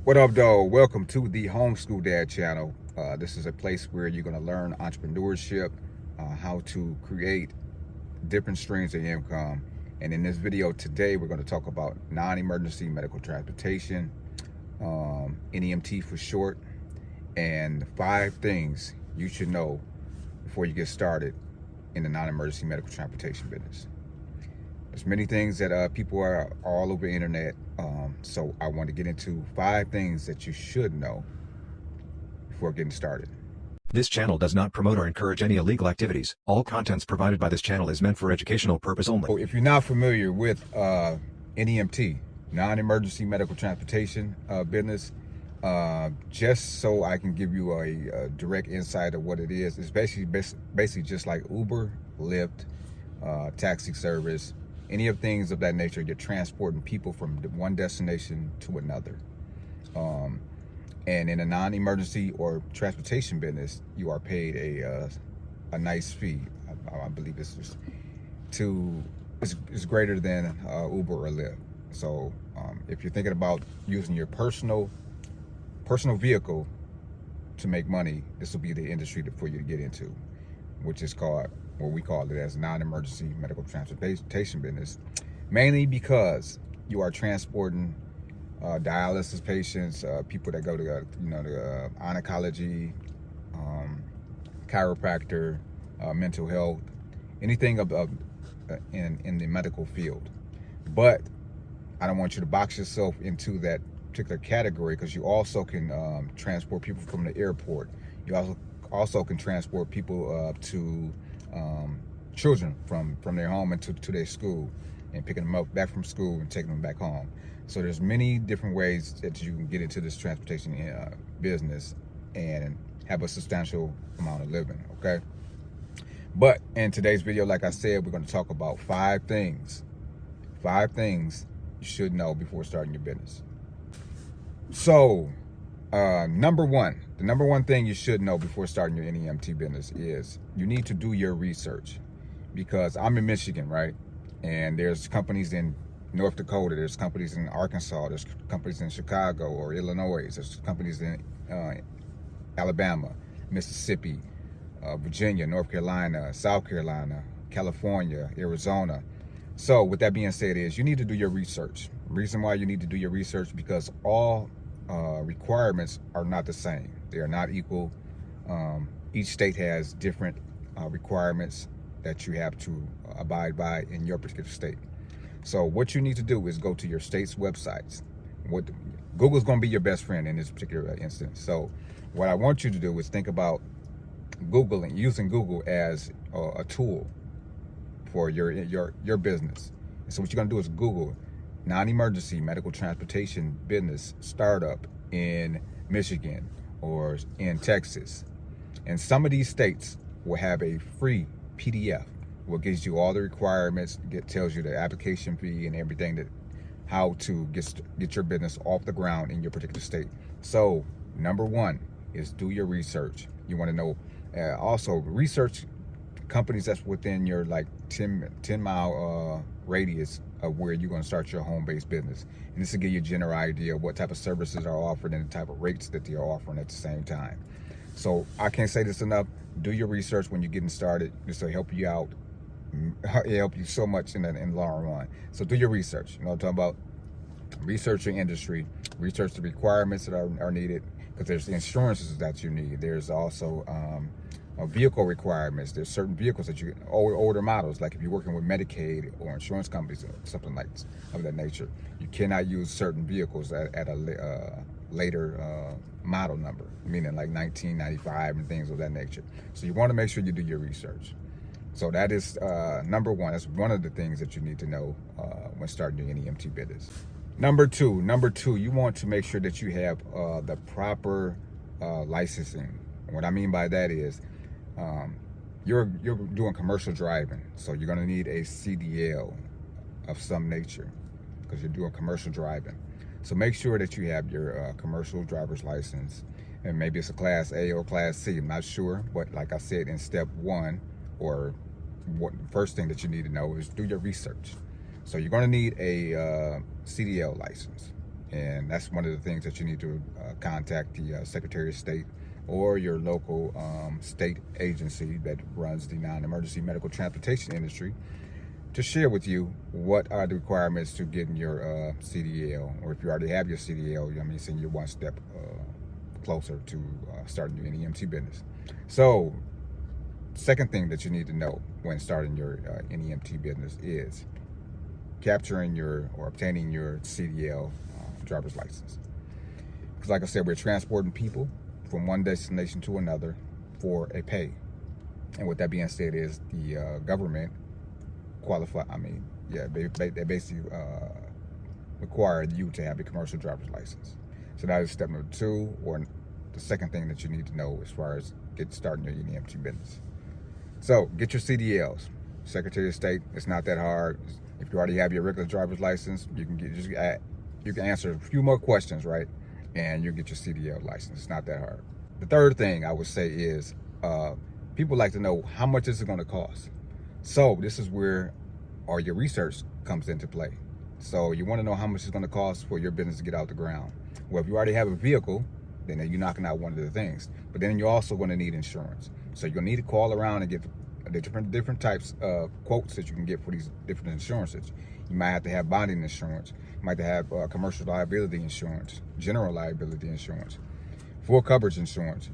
What up, dog? Welcome to the Homeschool Dad channel. This is a place where you're going to learn entrepreneurship, how to create different streams of income. And in this video today, we're going to talk about non-emergency medical transportation, NEMT for short, and 5 things you should know before you get started in the non-emergency medical transportation business. There's many things that people are all over the internet. So I want to get into 5 things that you should know before getting started. This channel does not promote or encourage any illegal activities. All contents provided by this channel is meant for educational purpose only. So if you're not familiar with NEMT, non-emergency medical transportation business, just so I can give you a direct insight of what it is, it's basically just like Uber, Lyft, taxi service, any of things of that nature. You're transporting people from one destination to another. And in a non-emergency or transportation business, you are paid a nice fee. I believe it's greater than Uber or Lyft. So if you're thinking about using your personal vehicle to make money, this will be the industry for you to get into, which is called, what we call it as non-emergency medical transportation business, mainly because you are transporting dialysis patients, people that go to the oncology, chiropractor, mental health, anything in the medical field. But I don't want you to box yourself into that particular category, because you also can transport people from the airport. You also can transport people to children from their home and to their school, and picking them up back from school and taking them back home. So there's many different ways that you can get into this transportation business and have a substantial amount of living, okay? But in today's video, like I said, we're going to talk about 5 things you should know before starting your business. So the number one thing you should know before starting your NEMT business is you need to do your research. Because I'm in Michigan, right? And there's companies in North Dakota, there's companies in Arkansas, there's companies in Chicago or Illinois, there's companies in Alabama, Mississippi, Virginia, North Carolina, South Carolina, California, Arizona. So with that being said, is you need to do your research. The reason why you need to do your research, because all requirements are not the same. They are not equal. Each state has different requirements that you have to abide by in your particular state. So what you need to do is go to your state's websites. Google's going to be your best friend in this particular instance. So what I want you to do is think about Google and using Google as a tool for your business. And so what you're going to do is Google non-emergency medical transportation business startup in Michigan or in Texas. And some of these states will have a free PDF, what gives you all the requirements, tells you the application fee and everything, that how to get your business off the ground in your particular state. So number 1 is do your research. You want to know, also research companies that's within your 10-mile radius of where you're going to start your home-based business. And this will give you a general idea of what type of services are offered and the type of rates that they are offering at the same time. So I can't say this enough. Do your research when you're getting started. This will help you out. It'll help you so much in the long run. So do your research. You know what I'm talking about? Research your industry. Research the requirements that are needed, because there's the insurances that you need. There's also vehicle requirements. There's certain vehicles that you older models, like if you're working with Medicaid or insurance companies or something like of that nature, you cannot use certain vehicles at a later model number, meaning like 1995 and things of that nature. So you want to make sure you do your research. So that is number 1. That's one of the things that you need to know when starting your NEMT business. Number two, you want to make sure that you have the proper licensing. And what I mean by that is you're doing commercial driving, so you're going to need a CDL of some nature, because you're doing commercial driving. So make sure that you have your commercial driver's license, and maybe it's a Class A or Class C. I'm not sure, but like I said, in step 1, or first thing that you need to know is do your research. So you're going to need a CDL license. And that's one of the things that you need to contact the Secretary of State or your local state agency that runs the non-emergency medical transportation industry to share with you what are the requirements to getting your CDL, or if you already have your CDL, I mean, saying you're one step closer to starting your NEMT business. So, second thing that you need to know when starting your NEMT business is capturing or obtaining your CDL driver's license. Because like I said, we're transporting people from one destination to another for a pay. And with that being said is the government they basically require you to have a commercial driver's license. So that is step number 2, or the second thing that you need to know as far as starting your NEMT business. So get your CDLs. Secretary of State, it's not that hard. If you already have your regular driver's license, you can answer a few more questions, right? And you get your CDL license. It's not that hard. The third thing I would say is people like to know how much is it going to cost. So this is where all your research comes into play. So you want to know how much it's going to cost for your business to get out the ground. Well, if you already have a vehicle, then you're knocking out one of the things. But then you're also going to need insurance. So you're going to need to call around and get the different types of quotes that you can get for these different insurances. You might have to have bonding insurance. You might have to have commercial liability insurance, general liability insurance, full coverage insurance.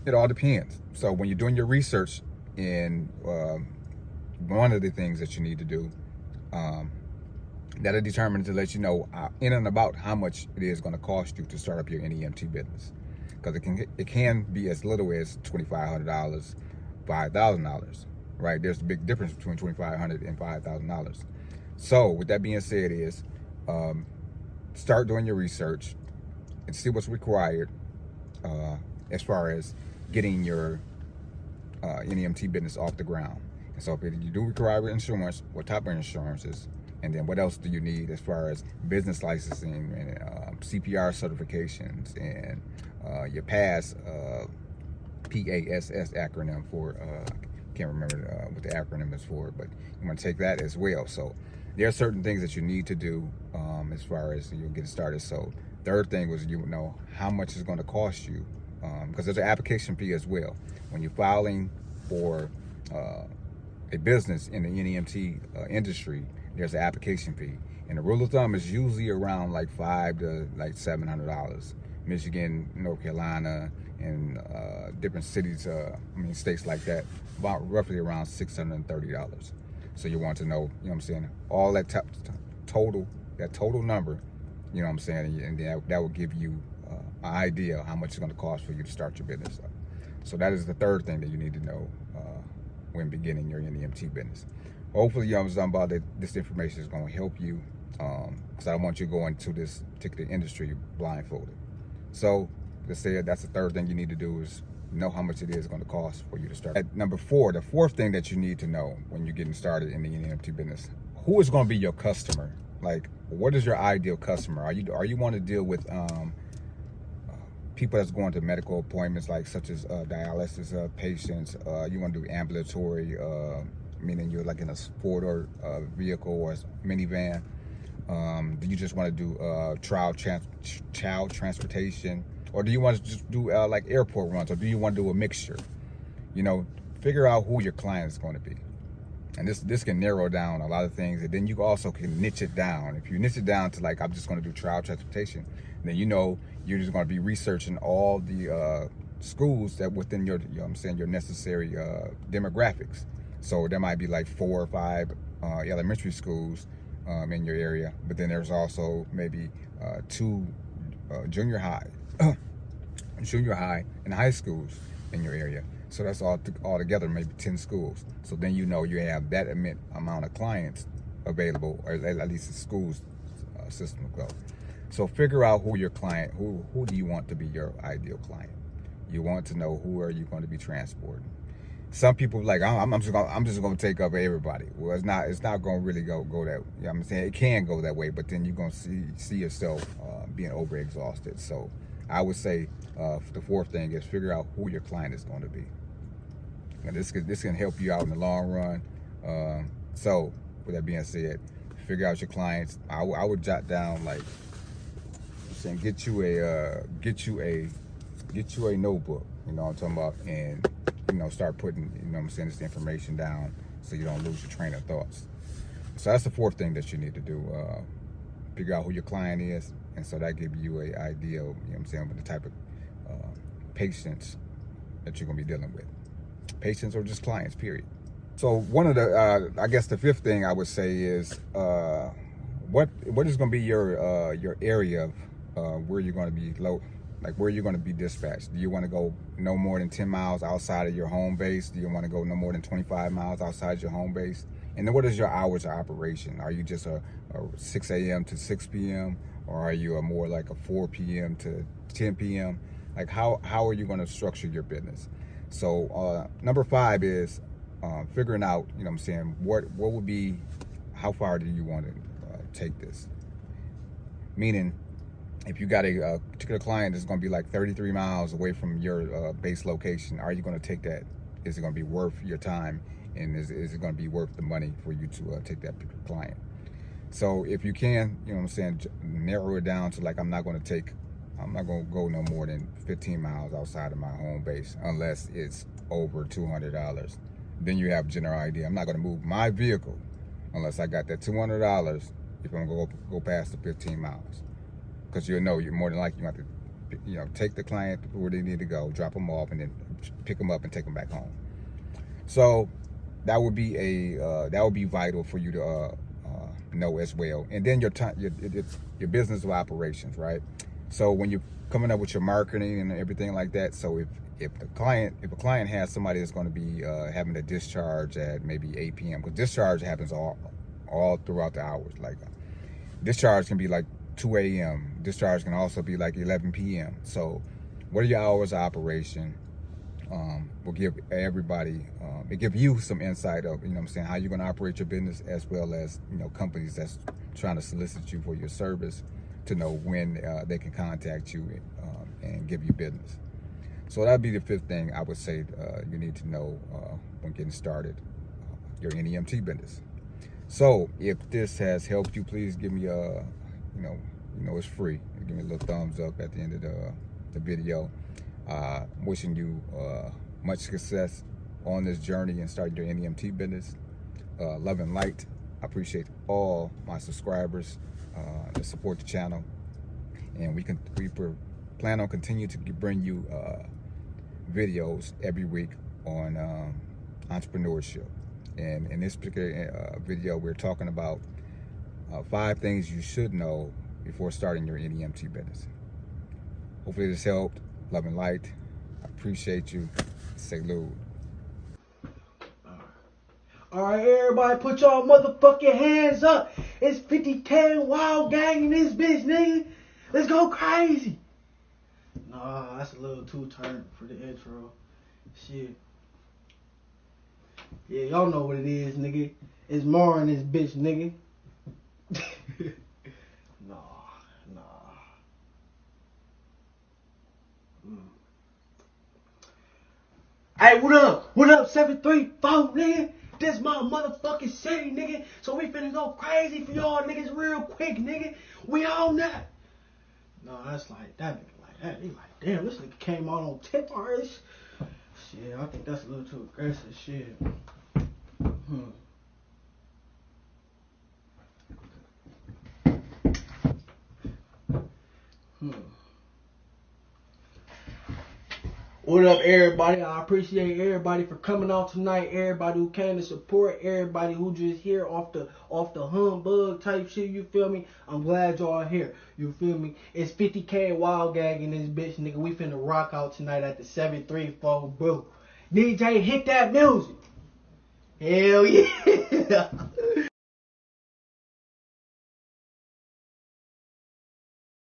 It all depends. So when you're doing your research in one of the things that you need to do, that'll determine to let you know in and about how much it is going to cost you to start up your NEMT business. Because it can be as little as $2,500, $5,000, right? There's a big difference between $2,500 and $5,000. So with that being said is, start doing your research and see what's required as far as getting your NEMT business off the ground. And so if you do require insurance, what type of insurances, and then what else do you need as far as business licensing and CPR certifications and your PASS, PASS acronym for, can't remember what the acronym is for, but you want to take that as well. So there are certain things that you need to do as far as you get started. So third thing was you know how much it's going to cost you, because there's an application fee as well. When you're filing for a business in the NEMT industry, there's an application fee, and the rule of thumb is usually around like $500 to like $700. Michigan, North Carolina, and different cities, states like that, about roughly around $630. So you want to know, you know what I'm saying, all that total number, you know what I'm saying, and that will give you an idea of how much it's going to cost for you to start your business up. So that is the third thing that you need to know when beginning your NEMT business. Hopefully, you understand about that. This information is going to help you, because I don't want you to go into this particular industry blindfolded. So, let's say that's the third thing you need to do is know how much it is going to cost for you to start. At number 4, the fourth thing that you need to know when you're getting started in the NEMT business, who is going to be your customer? Like, what is your ideal customer? Are you want to deal with people that's going to medical appointments, like such as dialysis patients? You want to do ambulatory, meaning you're like in a sport or vehicle or a minivan? Do you just want to do child transportation, or do you want to just do like airport runs, or do you want to do a mixture? You know, figure out who your client is going to be, and this can narrow down a lot of things. And then you also can niche it down. If you niche it down to like, I'm just going to do child transportation, then you know you're just going to be researching all the schools that within your, you know what I'm saying, your necessary demographics. So there might be like 4 or 5 elementary schools in your area, but then there's also maybe 2 junior high and high schools in your area. So that's all together maybe 10 schools. So then you know you have that amount of clients available, or at least the school's system will go. So figure out who your client, who do you want to be your ideal client. You want to know who are you going to be transporting. Some people like, I'm just gonna take up everybody. Well, it's not gonna really go that way. You know what I'm saying? It can go that way, but then you're gonna see yourself being overexhausted. So I would say the fourth thing is figure out who your client is going to be. And this can help you out in the long run. So with that being said, figure out your clients. I would jot down like saying, get you a notebook, you know what I'm talking about, and start putting, what I'm saying, this information down so you don't lose your train of thoughts. So that's the fourth thing that you need to do. Figure out who your client is, and so that gives you an idea of, what I'm saying, the type of patients that you're gonna be dealing with. Patients or just clients, period. So one of the, I guess the fifth thing I would say is, what is going to be your area of where you're going to be where you're going to be dispatched. Do you want to go no more than 10 miles outside of your home base? Do you want to go no more than 25 miles outside your home base? And then what is your hours of operation? Are you just a 6 a.m. to 6 p.m. or are you a more like a 4 p.m. to 10 p.m.? Like how are you going to structure your business? So number 5 is figuring out, what I'm saying, what would be, how far do you want to take this? Meaning, if you got a particular client that's going to be like 33 miles away from your base location, are you going to take that? Is it going to be worth your time? And is it going to be worth the money for you to take that particular client? So if you can, what I'm saying, narrow it down to like, I'm not going to go no more than 15 miles outside of my home base unless it's over $200. Then you have a general idea. I'm not going to move my vehicle unless I got that $200 if I'm going to go past the 15 miles. Because you're more than likely you have to, take the client where they need to go, drop them off, and then pick them up and take them back home. So that would be vital for you to know as well. And then your business of operations, right? So when you're coming up with your marketing and everything like that, so if a client has somebody that's going to be having a discharge at maybe 8 p.m. because discharge happens all throughout the hours. Like discharge can be like 2 a.m. Discharge can also be like 11 p.m. So what are your hours of operation? Will give everybody, it give you some insight of, what I'm saying, how you're going to operate your business, as well as, companies that's trying to solicit you for your service to know when they can contact you and give you business. So that'd be the fifth thing I would say you need to know when getting started your NEMT business. So if this has helped you, please give me a, it's free. Give me a little thumbs up at the end of the video. Wishing you much success on this journey and starting your NEMT business. Love and light. I appreciate all my subscribers that support the channel, and we plan on continuing to bring you videos every week on entrepreneurship. And in this particular video, we're talking about 5 things you should know before starting your NEMT business. Hopefully this helped. Love and light. I appreciate you. Salute. Alright, everybody, put y'all motherfucking hands up. It's 50K wild gang in this bitch, nigga. Let's go crazy. Nah, that's a little too turned for the intro. Shit. Yeah, y'all know what it is, nigga. It's more in this bitch, nigga. Nah. Hey, what up? What up, 734, nigga? This my motherfucking city, nigga. So we finna go crazy for y'all niggas real quick, nigga. We on that. No, that's like, that nigga like that. He like, damn, this nigga came out on tip already. Shit, I think that's a little too aggressive, shit. What up, everybody? I appreciate everybody for coming out tonight. Everybody who came to support. Everybody who just here off the humbug type shit. You feel me? I'm glad y'all here. You feel me? It's 50K wild gang in this bitch, nigga. We finna rock out tonight at the 734 bro. DJ, hit that music. Hell yeah.